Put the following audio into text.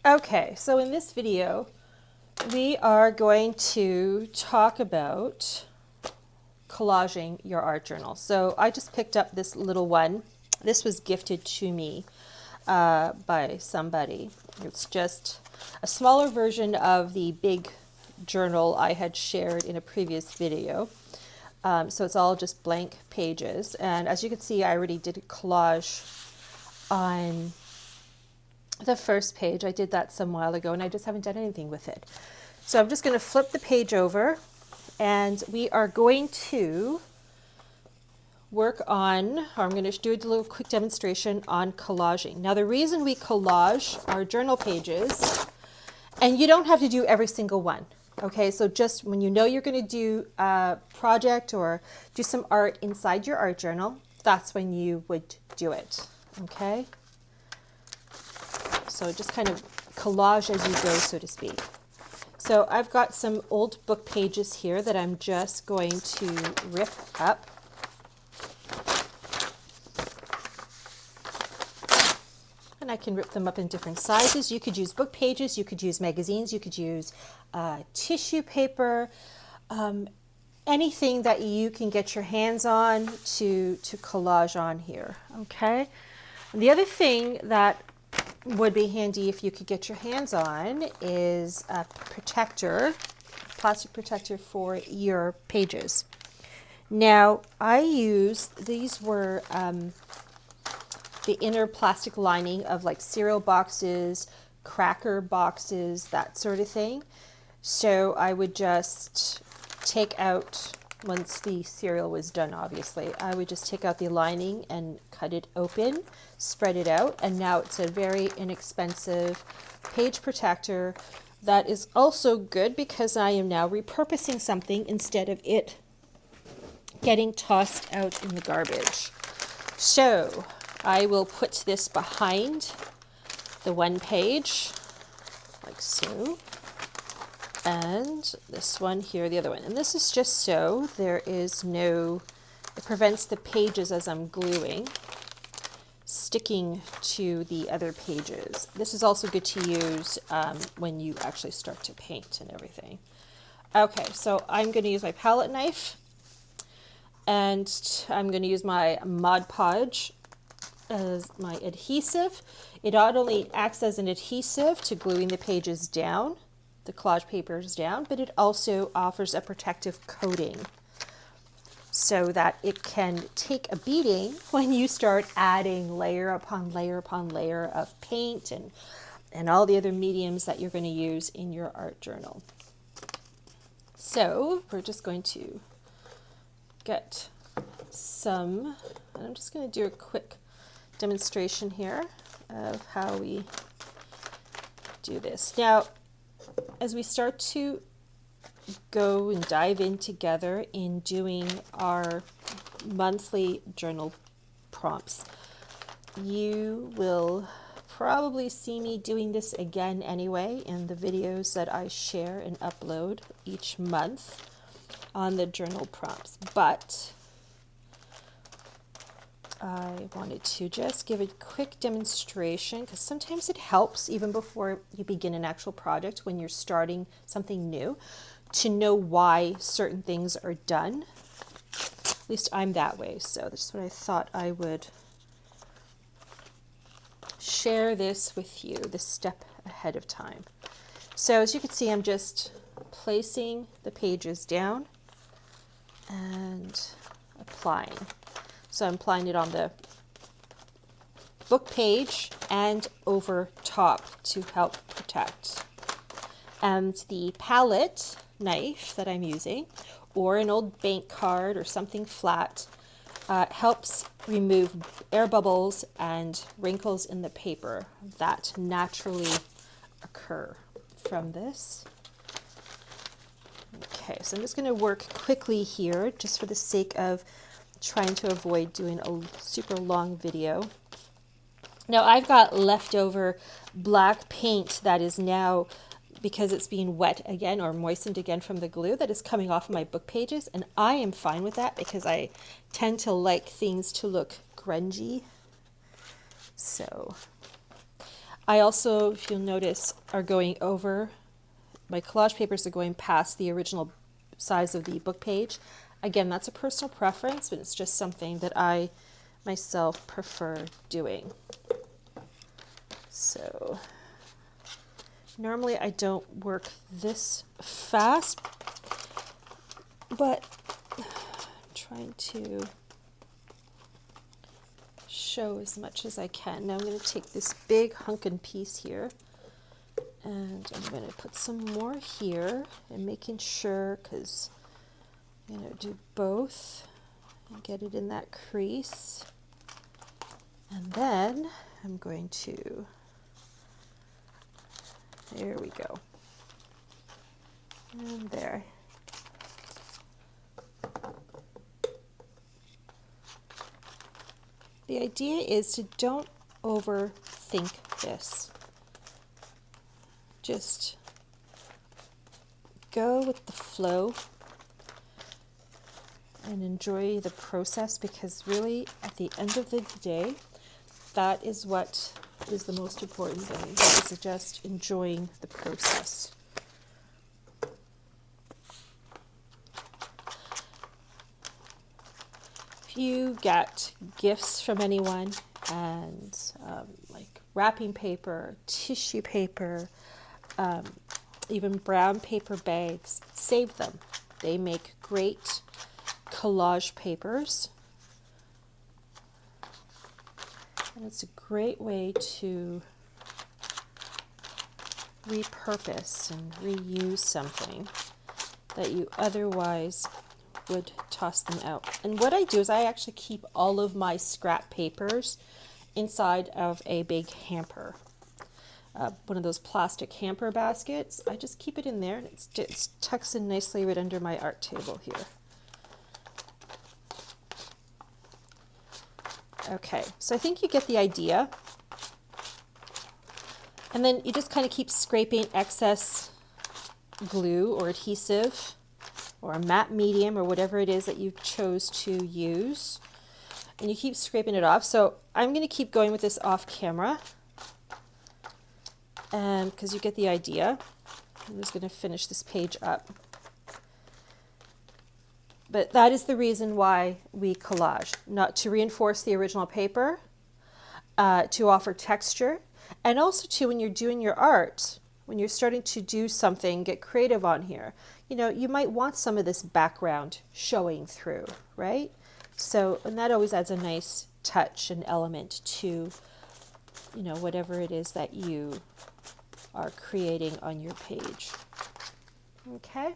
Okay, so in this video, we are going to talk about collaging your art journal. So I just picked up this little one. This was gifted to me by somebody. It's just a smaller version of the big journal I had shared in a previous video. So it's all just blank pages. And as you can see, I already did a collage on the first page. I did that some while ago and I just haven't done anything with it. So I'm just going to flip the page over and we are going to work on, or I'm going to do a little quick demonstration on collaging. Now the reason we collage our journal pages, and you don't have to do every single one, okay? So just when you know you're going to do a project or do some art inside your art journal, that's when you would do it, okay? So just kind of collage as you go, so to speak. So I've got some old book pages here that I'm just going to rip up. And I can rip them up in different sizes. You could use book pages, you could use magazines, you could use tissue paper, anything that you can get your hands on to collage on here, okay? And the other thing that would be handy if you could get your hands on is a protector, plastic protector for your pages. Now I used, these were the inner plastic lining of like cereal boxes, cracker boxes, that sort of thing. So I would just take out, once the cereal was done obviously, I would just take out the lining and cut it open, spread it out, and now it's a very inexpensive page protector that is also good because I am now repurposing something instead of it getting tossed out in the garbage. So I will put this behind the one page, like so. And this one here, the other one. And this is just so there is no, it prevents the pages as I'm gluing sticking to the other pages. This is also good to use when you actually start to paint and everything. Okay, so I'm going to use my palette knife and I'm going to use my Mod Podge as my adhesive. It not only acts as an adhesive to gluing the pages down, the collage papers down, but it also offers a protective coating so that it can take a beating when you start adding layer upon layer upon layer of paint and all the other mediums that you're going to use in your art journal. So we're just going to get some, and I'm just going to do a quick demonstration here of how we do this. Now, as we start to go and dive in together in doing our monthly journal prompts, you will probably see me doing this again anyway in the videos that I share and upload each month on the journal prompts. But I wanted to just give a quick demonstration because sometimes it helps even before you begin an actual project when you're starting something new to know why certain things are done. At least I'm that way, so that's what I thought I would share this with you, this step ahead of time. So as you can see, I'm just placing the pages down and applying. So I'm applying it on the book page and over top to help protect. And the palette knife that I'm using, or an old bank card or something flat, helps remove air bubbles and wrinkles in the paper that naturally occur from this. Okay, so I'm just going to work quickly here just for the sake of trying to avoid doing a super long video. Now I've got leftover black paint that is now, because it's being wet again or moistened again from the glue, that is coming off of my book pages, and I am fine with that because I tend to like things to look grungy. So I also, if you'll notice, are going over, my collage papers are going past the original size of the book page. Again, that's a personal preference, but it's just something that I myself prefer doing. So normally I don't work this fast, but I'm trying to show as much as I can. Now I'm going to take this big hunkin' piece here, and I'm going to put some more here, and making sure, because I'm going to do both and get it in that crease. And then I'm going to, there we go, and there. The idea is to don't overthink this. Just go with the flow and enjoy the process, because really at the end of the day, that is what is the most important thing, is just enjoying the process. If you get gifts from anyone, and like wrapping paper, tissue paper, even brown paper bags, save them. They make great collage papers, and it's a great way to repurpose and reuse something that you otherwise would toss them out. And what I do is I actually keep all of my scrap papers inside of a big hamper. One of those plastic hamper baskets. I just keep it in there, and it tucks in nicely right under my art table here. Okay, so I think you get the idea. And then you just kind of keep scraping excess glue or adhesive or a matte medium or whatever it is that you chose to use. And you keep scraping it off. So I'm going to keep going with this off camera, because you get the idea. I'm just going to finish this page up. But that is the reason why we collage, not to reinforce the original paper, to offer texture, and also to, when you're doing your art, when you're starting to do something, get creative on here, you know, you might want some of this background showing through, right? So, and that always adds a nice touch and element to, you know, whatever it is that you are creating on your page. Okay.